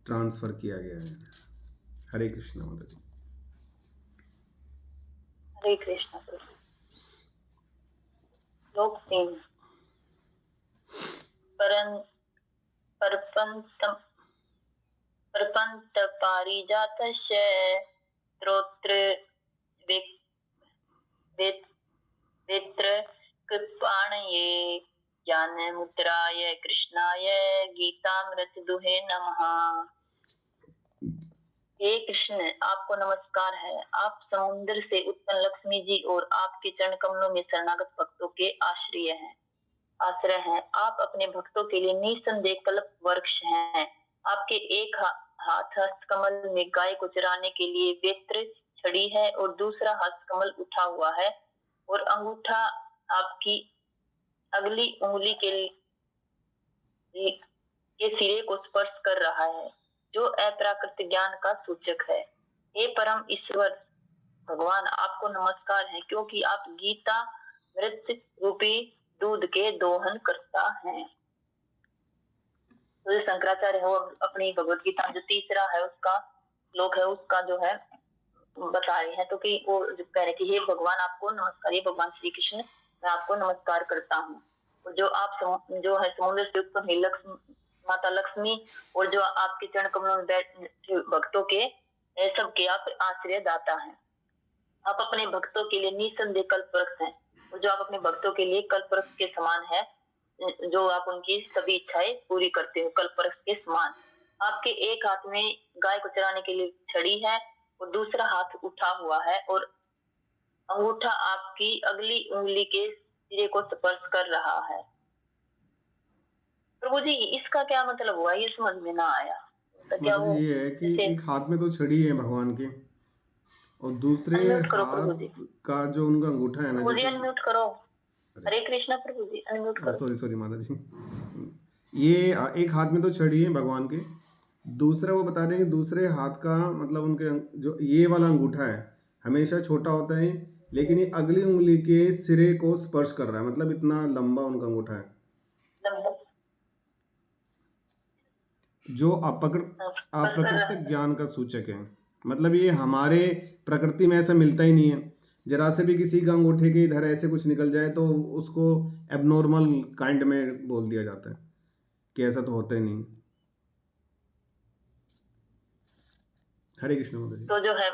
ट्रांसफर किया गया है। हरे कृष्ण माता जी। हरे कृष्ण। श्लोक 3। परपंत पारिजातस्य स्तोत्र वेत्र कृपाणये ज्ञान मुद्राय कृष्णाय गीतामृत दुहे नमः। हे कृष्ण, आपको नमस्कार है। आप समुद्र से उत्पन्न लक्ष्मी जी और आपके चरण कमलों में शरणागत भक्तों के आश्रय हैं। आप अपने भक्तों के लिए निसंदेह कल्प वृक्ष हैं। आपके एक हाथ हस्त कमल में गाय को चराने के लिए वेत्र छड़ी है और दूसरा हस्त कमल उठा हुआ है और अंगूठा आपकी अगली उंगली के सिरे को स्पर्श कर रहा है, जो अप्राकृत ज्ञान का सूचक है। हे परम ईश्वर भगवान, आपको नमस्कार है, क्योंकि आप गीता मृत रूपी दूध के दोहन करता है। तो शंकराचार्य है वो अपनी भगवत गीता जो तीसरा है उसका श्लोक है उसका जो है बता रहे हैं। तो कि वो जो कह रहे कि हे भगवान आपको नमस्कार, हे भगवान श्री कृष्ण मैं आपको नमस्कार करता हूँ। और जो आप जो है समुद्र से उत्पन्न माता लक्ष्मी और जो आपके चरण कमलों में बैठे भक्तों के सबके आप आश्रय दाता है। आप अपने भक्तों के लिए निसंदेह कल्पवृक्ष हैं और जो आप अपने भक्तों के लिए कल्पवृक्ष के समान है, जो आप उनकी सभी इच्छाएं पूरी करते हो कल्पवृक्ष के समान। आपके एक हाथ में गाय को चराने के लिए छड़ी है और दूसरा हाथ उठा हुआ है और अंगूठा आपकी अगली उंगली के सिरे को स्पर्श कर रहा है। प्रभु जी इसका क्या मतलब हुआ, ये समझ में ना आया। तो क्या मतलब ये है कि एक हाथ में तो छड़ी है भगवान के और दूसरे हाथ का जो उनका अंगूठा है ना, मुझे अनम्यूट करो। हरे कृष्णा प्रभु जी, अनम्यूट करो। सॉरी माता जी। ये एक हाथ में तो छड़ी है भगवान के, दूसरा वो बता रहे हैं कि दूसरे हाथ का मतलब उनके जो ये वाला अंगूठा है हमेशा छोटा होता है, लेकिन ये अगली उंगली के सिरे को स्पर्श कर रहा है, मतलब इतना लंबा उनका अंगूठा है जो अप्राकृतिक ज्ञान का सूचक है। मतलब ये हमारे प्रकृति में ऐसा मिलता ही नहीं है। जरा से भी किसी का अंगूठे के इधर ऐसे कुछ निकल जाए तो उसको एबनॉर्मल काइंड में बोल दिया जाता है कि ऐसा तो होता ही नहीं। हरे कृष्ण। तो जो है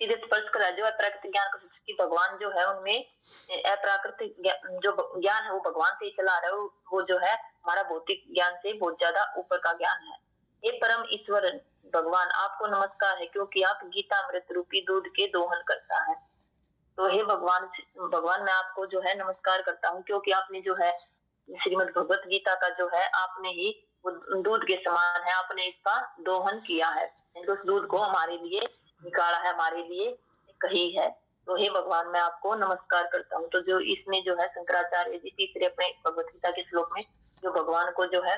सीधे स्पर्श करा जो अप्राकृतिक ज्ञान का सूचक कि भगवान जो है उनमें अप्राकृतिक जो ज्ञान है वो भगवान से ही चला रहा है, वो जो है हमारा भौतिक ज्ञान से बहुत ज्यादा ऊपर का ज्ञान है। ये परम ईश्वर भगवान आपको नमस्कार है, क्योंकि आप गीता अमृत रूपी दूध के दोहन करता है। तो हे भगवान मैं आपको जो है नमस्कार करता हूँ, क्योंकि आपने जो है श्रीमद् भगवत गीता का जो है आपने ही दूध के समान है, आपने इसका दोहन किया है, उस दूध को हमारे लिए निकाला है, हमारे लिए कही है। तो हे भगवान मैं आपको नमस्कार करता हूँ। तो जो इसमें जो है शंकराचार्य जी तीसरे अपने भगवत गीता के श्लोक में जो भगवान को जो है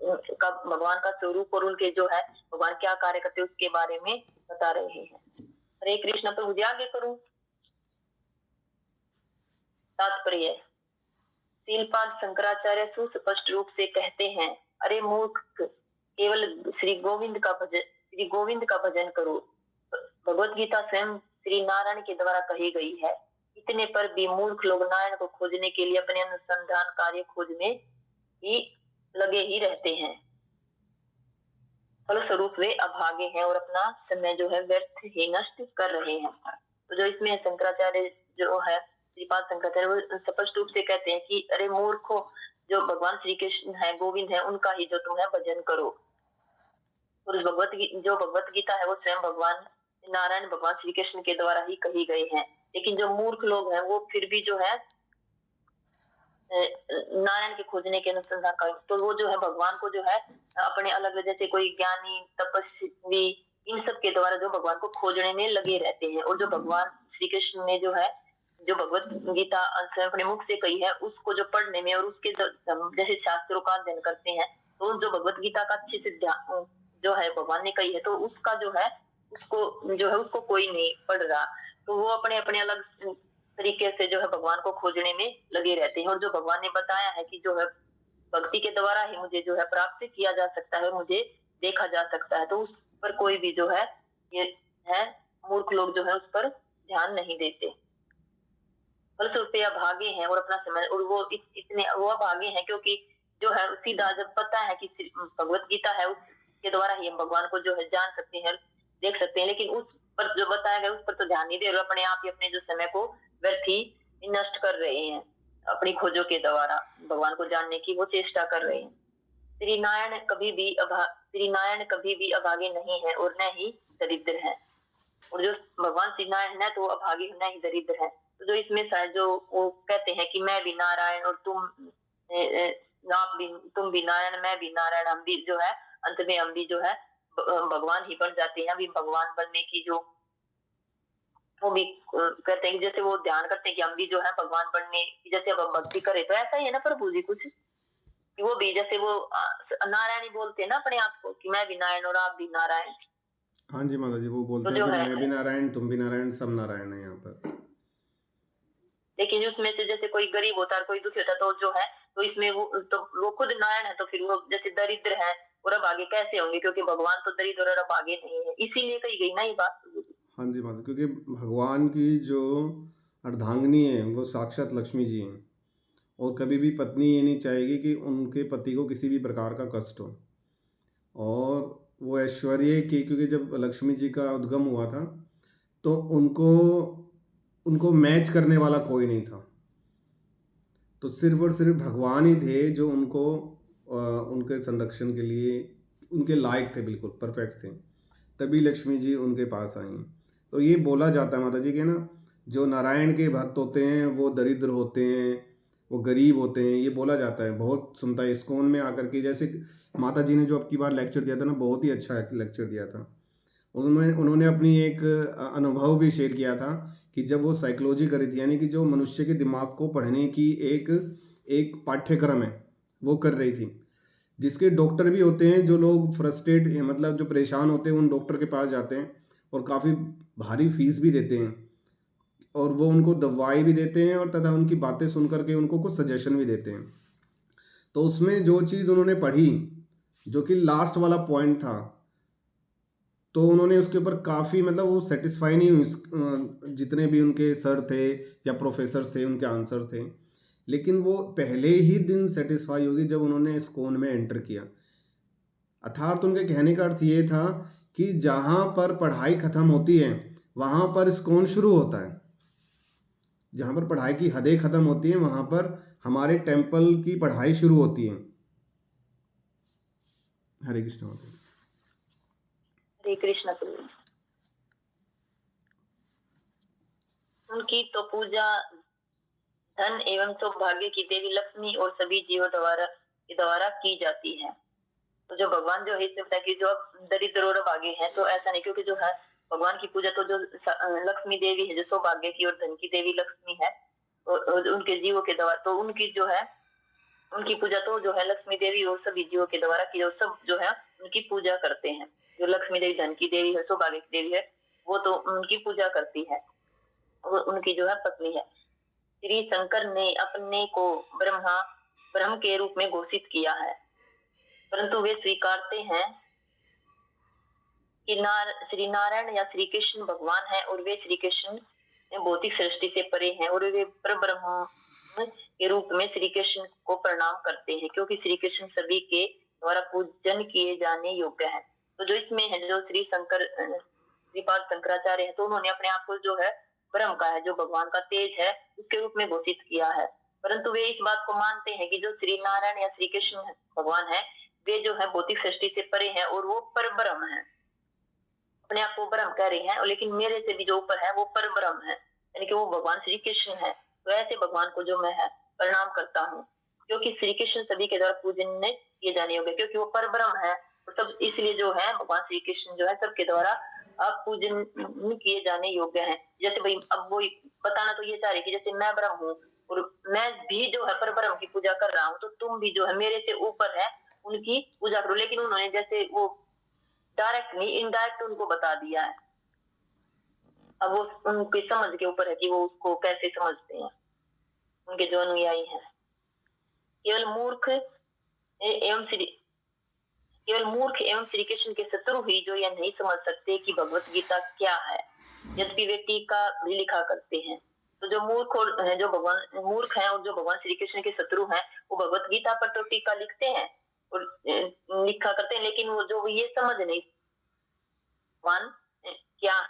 भगवान का स्वरूप और उनके जो है भगवान क्या कार्य करते उसके बारे में बता रहे हैं। हरे कृष्ण। तो मुझे आगे करूं। तात्पर्य श्रीपाद शंकराचार्य सुस्पष्ट रूप से कहते हैं, अरे मूर्ख, केवल श्री गोविंद का भजन करो। भगवत गीता स्वयं श्री नारायण के द्वारा कही गई है। इतने पर भी मूर्ख लोग नारायण को खोजने के लिए अपने अनुसंधान कार्य खोज में ही लगे ही रहते हैं। फलस्वरूप वे अभागे हैं और अपना समय जो है व्यर्थ ही नष्ट कर रहे हैं। तो जो इसमें शंकराचार्य जो है श्रीपाद शंकराचार्य वो स्पष्ट रूप से कहते हैं कि अरे मूर्खो, जो भगवान श्री कृष्ण है गोविंद है उनका ही जो तुम है भजन करो। और जो भगवत गीता है वो स्वयं भगवान नारायण भगवान श्री कृष्ण के द्वारा ही कही गई है। लेकिन जो मूर्ख लोग हैं वो फिर भी जो है नारायण के खोजने के अनुसंधान कर, तो वो जो है भगवान को जो है अपने अलग जैसे कोई ज्ञानी तपस्वी इन सब के द्वारा जो भगवान को खोजने में लगे रहते हैं। और जो भगवान श्री कृष्ण ने जो है जो भगवत गीता अपने मुख से कही है उसको जो पढ़ने में और उसके जैसे शास्त्रों का अध्ययन करते हैं, तो जो भगवत गीता का अच्छे से जो है भगवान ने कही है तो उसका जो है उसको कोई नहीं पढ़ रहा। तो वो अपने अपने अलग तरीके से जो है भगवान को खोजने में लगे रहते हैं। और जो भगवान ने बताया है कि जो है भक्ति के द्वारा ही मुझे जो है प्राप्त किया जा सकता है, मुझे देखा जा सकता है, तो उस पर कोई भी जो है ये है मूर्ख लोग जो है उस पर ध्यान नहीं देते। फलस्वरूप अभागे हैं और अपना समय और वो इतने वो अभागे हैं क्योंकि जो है सीधा जब पता है कि भगवत गीता है उसके द्वारा ही हम भगवान को जो है जान सकते हैं देख सकते हैं, लेकिन उस पर जो बताया गया उस पर तो ध्यान नहीं दे रहे, अपने आप ही अपने जो समय को व्यर्थ ही नष्ट कर रहे हैं अपनी खोजों के द्वारा। भगवान को जानने की वो चेष्टा कर रहे हैं। श्री नारायण कभी भी अभागे नहीं है और न ही दरिद्र है। और जो भगवान श्री नारायण है तो वो अभागे न ही दरिद्र है। तो जो इसमें शायद जो वो कहते हैं कि मैं भी नारायण और आप भी, तुम भी नारायण, मैं भी नारायण, हम भी जो है अंत में हम भी जो है भगवान ही बन जाते हैं। अभी भगवान बनने की जो वो भी कहते हैं कि जैसे वो ध्यान करते हैं कि हम भी जो है भगवान बनने की, जैसे अब हम भक्ति करें तो ऐसा ही है ना प्रभु जी कुछ, कि वो भी जैसे वो नारायण ही बोलते हैं ना अपने आप को कि मैं भी नारायण और आप भी नारायण। हाँ जी माता जी, वो तो बोलते हैं जो कि है मैं भी नारायण, तुम भी नारायण, सब नारायण है यहाँ पर। लेकिन उसमें से जैसे कोई गरीब होता है, कोई दुखी होता है, तो जो है तो इसमें वो खुद नारायण है, तो फिर वो जैसे दरिद्र है और अब आगे कैसे होंगे, क्योंकि भगवान तो दरिद्र और अब आगे नहीं है, इसीलिए कही गई ना ये बात। हाँ जी माता, क्योंकि भगवान की जो अर्धांगिनी है वो साक्षात लक्ष्मी जी हैं, और कभी भी पत्नी ये नहीं चाहेगी कि उनके पति को किसी भी प्रकार का कष्ट हो। और वो ऐश्वर्य की, क्योंकि जब लक्ष्मी जी का उद्गम हुआ था तो उनको उनको मैच करने वाला कोई नहीं था, तो सिर्फ और सिर्फ भगवान ही थे जो उनको उनके संरक्षण के लिए उनके लायक थे, बिल्कुल परफेक्ट थे। तभी लक्ष्मी जी उनके पास आई। तो ये बोला जाता है माता जी के ना, जो नारायण के भक्त होते हैं वो दरिद्र होते हैं, वो गरीब होते हैं, ये बोला जाता है, बहुत सुनता है इस्कॉन में आकर के। जैसे माता जी ने जो अब की बार लेक्चर दिया था ना, बहुत ही अच्छा लेक्चर दिया था। उनमें उन्होंने अपनी एक अनुभव भी शेयर किया था कि जब वो साइकोलॉजी करी थी, यानी कि जो मनुष्य के दिमाग को पढ़ने की एक एक पाठ्यक्रम है वो कर रही थी, जिसके डॉक्टर भी होते हैं, जो लोग फ्रस्ट्रेट मतलब जो परेशान होते हैं उन डॉक्टर के पास जाते हैं और काफ़ी भारी फीस भी देते हैं, और वो उनको दवाई भी देते हैं और तथा उनकी बातें सुन करके उनको कुछ सजेशन भी देते हैं। तो उसमें जो चीज़ उन्होंने पढ़ी, जो कि लास्ट वाला पॉइंट था, तो उन्होंने उसके ऊपर काफ़ी मतलब वो सेटिस्फाई नहीं हुई, जितने भी उनके सर थे या प्रोफेसर्स थे उनके आंसर थे, लेकिन वो पहले ही दिन सेटिस्फाई होगी जब उन्होंने इस्कॉन में एंटर किया। अर्थात उनके कहने का अर्थ ये था कि जहाँ पर पढ़ाई खत्म होती है वहाँ पर इस्कॉन शुरू होता है, जहाँ पर पढ़ाई की हदें खत्म होती हैं वहाँ पर हमारे टेम्पल की पढ़ाई शुरू होती है। हरे कृष्ण। हरे कृष्ण प्रभु। उनकी तो पूजा धन एवं सौभाग्य की देवी लक्ष्मी और सभी जीवों द्वारा की जाती है। तो जो भगवान जो है इसमें बताया कि जो दरिद्र और अभागे हैं, तो ऐसा नहीं, क्योंकि जो है भगवान की पूजा तो जो लक्ष्मी देवी है, जो सौभाग्य की और धन की देवी लक्ष्मी है, और उनके जीवों के द्वारा, तो उनकी जो है उनकी पूजा तो जो है लक्ष्मी देवी और सभी जीवों के द्वारा की, और सब जो है उनकी पूजा करते हैं। जो लक्ष्मी देवी धन की देवी है, सौभाग्य की देवी है, वो तो उनकी पूजा करती है, वो उनकी जो है पत्नी है। श्री शंकर ने अपने को ब्रह्म के रूप में घोषित किया है, परंतु वे स्वीकारते हैं कि श्री नारायण या श्री कृष्ण भगवान है, और वे श्री कृष्ण भौतिक सृष्टि से परे हैं, और वे परब्रह्म के रूप में श्री कृष्ण को प्रणाम करते हैं, क्योंकि श्री कृष्ण सभी के द्वारा पूजन किए जाने योग्य है। तो जो इसमें है, जो श्रीपाद शंकराचार्य है, तो उन्होंने अपने आप को जो है ब्रह्म का है, जो भगवान का तेज है, उसके रूप में घोषित किया है। परंतु वे इस बात को मानते हैं कि जो श्री नारायण या श्री कृष्ण भगवान है, वे जो है भौतिक सृष्टि से परे हैं, और वो परब्रह्म है, अपने आप को ब्रह्म कह रहे हैं, लेकिन मेरे से भी जो ऊपर है वो परब्रह्म है, यानी कि वो भगवान श्री कृष्ण है। तो ऐसे भगवान को जो मैं है प्रणाम करता हूँ, क्योंकि श्री कृष्ण सभी के द्वारा पूजन किए जाने योग्य, क्योंकि वो परब्रह्म है, तो सब इसलिए जो है भगवान श्री कृष्ण जो है सबके द्वारा अब पूजन किए जाने योग्य है। जैसे भाई अब वो बताना तो ये चाह रही कि जैसे मैं ब्रह्म हूँ और मैं भी जो है परब्रह्म की पूजा कर रहा हूँ, तो तुम भी जो है मेरे से ऊपर है उनकी पूजा करो। लेकिन उन्होंने जैसे वो डायरेक्ट नहीं, इनडायरेक्ट उनको बता दिया है। अब वो उनकी समझ के ऊपर है कि वो उसको कैसे समझते हैं, उनके जो अनुयायी हैं। केवल मूर्ख एवं श्री कृष्ण के शत्रु ही जो यह नहीं समझ सकते कि भगवत गीता क्या है, यद्यपि वे टीका भी लिखा करते हैं। तो जो मूर्ख है और जो भगवान श्री कृष्ण के शत्रु हैं, वो भगवत गीता पर तो टीका लिखते हैं और लिखा करते हैं, लेकिन वो जो ये समझ नहीं क्या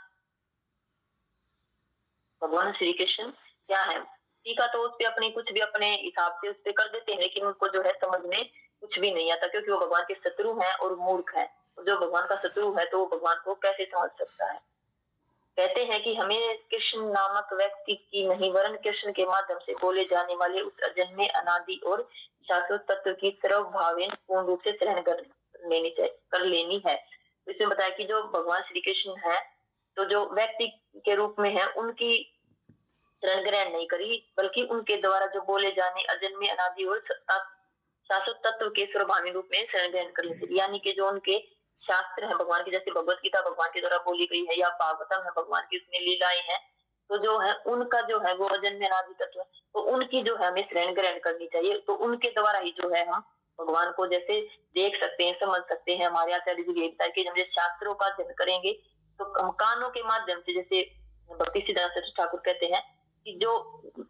भगवान श्री कृष्ण क्या है, टीका तो उस पे अपनी कुछ भी अपने हिसाब से उस पे कर देते हैं, लेकिन उनको जो है समझ में कुछ भी नहीं आता, क्योंकि वो भगवान के शत्रु हैं और मूर्ख हैं। जो भगवान का शत्रु है तो वो भगवान को कैसे समझ सकता है। कहते हैं कि हमें कृष्ण नामक व्यक्ति की नहीं, वरन कृष्ण के माध्यम से बोले जाने वाले उस अजन्मे, अनादि और शाश्वत तत्व की सर्वभावेन पूर्ण रूप से ग्रहण कर लेनी है। तो इसमें बताया कि जो भगवान श्री कृष्ण है, तो जो व्यक्ति के रूप में है, उनकी शरण ग्रहण नहीं करी, बल्कि उनके द्वारा जो बोले जाने अजन्मे, अनादि और शाश्वत तत्व के स्वभावी रूप में शरण ग्रहण करनी चाहिए। यानी कि जो उनके शास्त्र है भगवान की, जैसे भगवत गीता भगवान के द्वारा बोली गई है, या भागवतम है भगवान की, उसमें लीलाएं हैं, तो जो है उनका जो है वो अजन्मे, अनादि तत्व, तो उनकी जो है हमें शरण ग्रहण करनी चाहिए। तो उनके द्वारा ही जो है हम भगवान को जैसे देख सकते हैं, समझ सकते हैं। हमारे आचार्य जी ये कि जब शास्त्रों का अध्ययन करेंगे तो हम कानों के माध्यम से, जैसे भक्ति सिद्धांत सरस्वती ठाकुर कहते हैं कि जो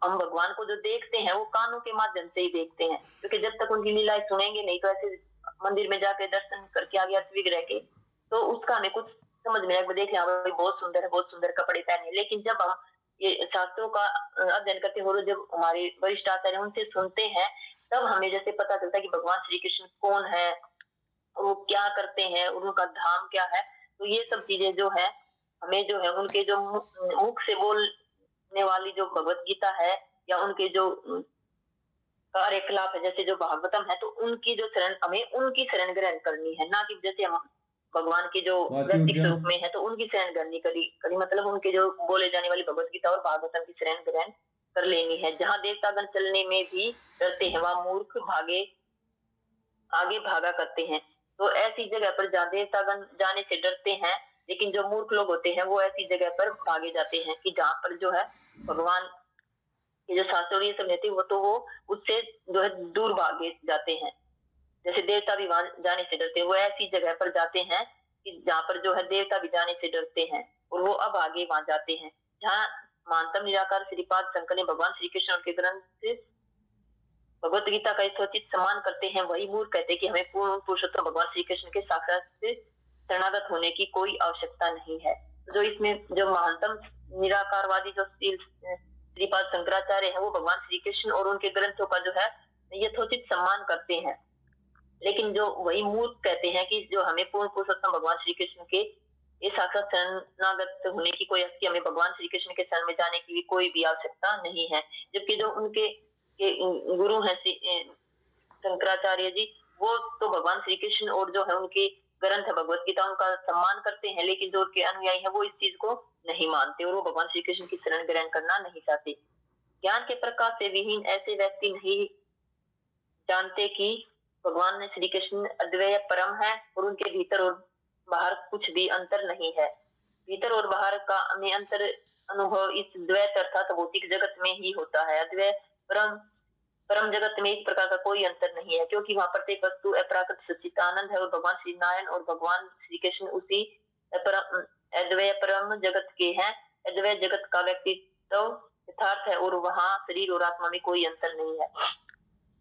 हम भगवान को जो देखते हैं वो कानों के माध्यम से ही देखते हैं, क्योंकि जब तक उनकी लीलाएं सुनेंगे नहीं, तो ऐसे मंदिर में जाके दर्शन करके आ गया विग्रह के, तो उसका हमें कुछ समझ में आएगा, देख भाई बहुत सुंदर है, बहुत सुंदर कपड़े पहने। लेकिन जब हम ये शास्त्रों का अध्ययन करते हैं और जब हमारे वरिष्ठ आचार्य उनसे सुनते हैं, तब हमें जैसे पता चलता है कि भगवान श्री कृष्ण कौन है, वो क्या करते हैं, उनका धाम क्या है। तो ये सब चीजें जो है हमें जो है उनके जो मुख से बोलने वाली जो भगवत गीता है, या उनके जो कार्यकलाप है, जैसे जो भागवतम है, तो उनकी जो शरण, हमें उनकी शरण ग्रहण करनी है, ना कि जैसे हम भगवान के जो व्यक्ति स्वरूप में है तो उनकी शरण ग्रहण करी मतलब उनके जो बोले जाने वाली भगवत गीता और भागवतम की शरण ग्रहण कर लेनी है। जहाँ देवतागण चलने में भी डरते हैं, वहां मूर्ख आगे भागा करते हैं। तो ऐसी जगह पर जहाँ देवतागण जाने से डरते हैं, लेकिन जो मूर्ख लोग होते हैं वो ऐसी जगह पर भागे जाते हैं कि जहाँ पर जो है भगवान के जो शास्त्र ये सब रहते हैं, वो तो वो उससे जो है दूर भागे जाते हैं। जैसे देवता भी वहां जाने से डरते हैं, वो ऐसी जगह पर जाते हैं कि जहाँ पर जो है देवता भी जाने से डरते हैं, और वो अब आगे वहां जाते हैं। जहाँ महानतम निराकार श्रीपाद शंकर ने भगवान श्री कृष्ण के ग्रंथ भगवत गीता का यथोचित सम्मान करते हैं, वही मूर्ख कहते हैं कि हमें पूर्ण पुरुषोत्तम भगवान श्री कृष्ण के साक्षात शरणागत होने की कोई आवश्यकता नहीं है। जो इसमें जो महानतम निराकारवादी जो श्रीपाद शंकराचार्य है, वो भगवान श्री कृष्ण और उनके ग्रंथों का जो है यथोचित सम्मान करते हैं, लेकिन जो वही मूर्ख कहते हैं कि जो हमें पूर्ण पुरुषोत्तम भगवान श्री कृष्ण के इस साक्षात शरणागत होने की कोई, हमें भगवान श्री कृष्ण के शरण में जाने की भी कोई भी आवश्यकता नहीं है। जबकि जो उनके गुरु है शंकराचार्य जी, वो तो भगवान श्री कृष्ण और जो है उनके ग्रंथ है भगवत गीता, उनका सम्मान करते हैं, लेकिन जो उनके अनुयायी है वो इस चीज को नहीं मानते और वो भगवान श्री कृष्ण की शरण ग्रहण करना नहीं चाहते। ज्ञान के प्रकाश से विहीन ऐसे व्यक्ति नहीं जानते कि भगवान श्री कृष्ण अद्वैय परम है और उनके भीतर और बाहर कुछ भी अंतर नहीं है। भीतर और बाहर का में अंतर अनुभव इस द्वैत अर्थात भौतिक जगत में ही होता है। अद्वैय परम जगत में इस प्रकार का कोई अंतर नहीं है, क्योंकि वहां प्रत्येक वस्तु अप्राकृत सच्चिदानंद है और भगवान श्री नारायण और भगवान श्री कृष्ण उसी अद्वैय परम जगत के हैं। अद्वैय जगत का व्यक्तित्व यथार्थ है और वहां शरीर और आत्मा में कोई अंतर नहीं है।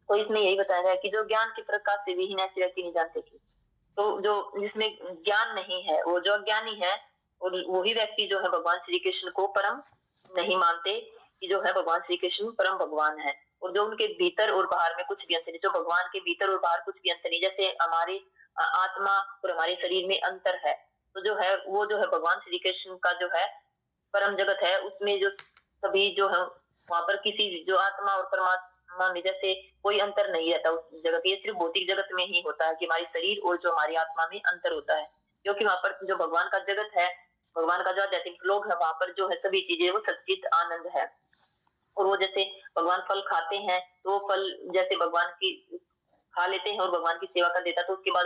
तो इसमें यही बताया गया कि जो ज्ञान के प्रकाश से विहीन ऐसे व्यक्ति नहीं जानते कि, तो जो जिसमें ज्ञान नहीं है, वो जो अज्ञानी है, और वही व्यक्ति जो है भगवान श्री कृष्ण को परम नहीं मानते कि जो है भगवान श्री कृष्ण परम भगवान है, और जो उनके भीतर और बाहर में कुछ भी अंतर नहीं, जो भगवान के भीतर और बाहर कुछ भी अंतर नहीं, जैसे हमारे आत्मा और हमारे शरीर में अंतर है, तो जो है वो जो है भगवान श्री कृष्ण का जो है परम जगत है, उसमें जो सभी जो है वहां पर किसी जो आत्मा और परमात्मा में जैसे कोई अंतर नहीं रहता उस जगत। ये सिर्फ भौतिक जगत में ही होता है कि हमारी शरीर और जो हमारी आत्मा में अंतर होता है, क्योंकि वहां पर जो भगवान का जगत है, भगवान का जो आध्यात्मिक लोक है, वहां पर जो है सभी चीजें वो सच्चित आनंद है। और वो जैसे भगवान फल खाते हैं तो फल जैसे भगवान की खा लेते हैं और भगवान की सेवा कर देता है, तो उसके बाद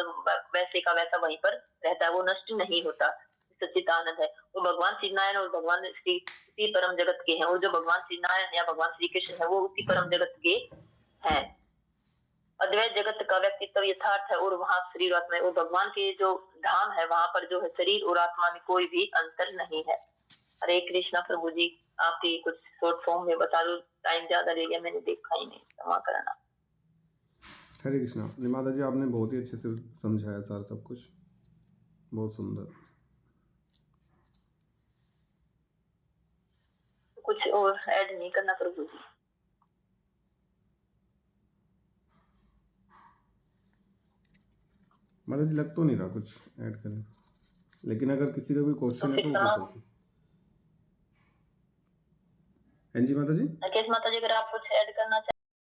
वैसे का वैसा वहीं पर रहता है, वो नष्ट नहीं होता, सच्चित आनंद है। और भगवान श्री नारायण और भगवान श्री उसी परम जगत के हैं, और जो भगवान श्री नारायण या भगवान श्री कृष्ण है वो उसी परम जगत के हैं। अद्वैत जगत का व्यक्तित्व यथार्थ है और वहां शरीर आत्मा, और भगवान के जो धाम है वहां पर जो है शरीर और आत्मा में कोई भी अंतर नहीं है। हरे कृष्णा प्रभु जी, आप ही कुछ शॉर्ट फॉर्म में बता दो, टाइम ज्यादा ले गया, मैंने देखा ही नहीं, क्षमा करना। हरे कृष्णा। निमादा जी आपने बहुत ही अच्छे से समझाया सारा सब कुछ, बहुत सुंदर। कुछ और ऐड नहीं करना प्रभु जी। माता जी लग तो नहीं रहा कुछ ऐड करें, लेकिन अगर किसी का कोई क्वेश्चन है फिर तो वो पूछ सकते हैं। हाँ जी माता जी। राकेश माता जी, अगर आप कुछ ऐड करना